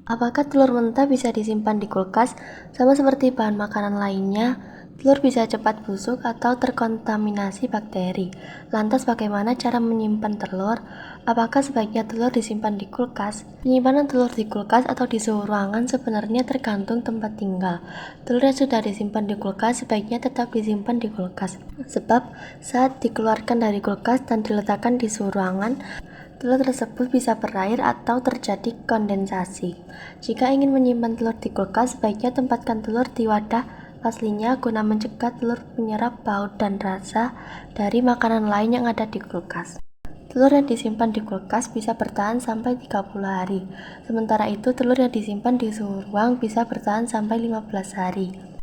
Apakah telur mentah bisa disimpan di kulkas? Sama seperti bahan makanan lainnya, telur bisa cepat busuk atau terkontaminasi bakteri. Lantas bagaimana cara menyimpan telur? Apakah sebaiknya telur disimpan di kulkas? Penyimpanan telur di kulkas atau di suhu ruangan sebenarnya tergantung tempat tinggal. Telur yang sudah disimpan di kulkas sebaiknya tetap disimpan di kulkas. Sebab saat dikeluarkan dari kulkas dan diletakkan di suhu ruangan, telur tersebut bisa berair atau terjadi kondensasi. Jika ingin menyimpan telur di kulkas, sebaiknya tempatkan telur di wadah aslinya guna mencegah telur menyerap bau dan rasa dari makanan lain yang ada di kulkas. Telur yang disimpan di kulkas bisa bertahan sampai 30 hari. Sementara itu, telur yang disimpan di suhu ruang bisa bertahan sampai 15 hari.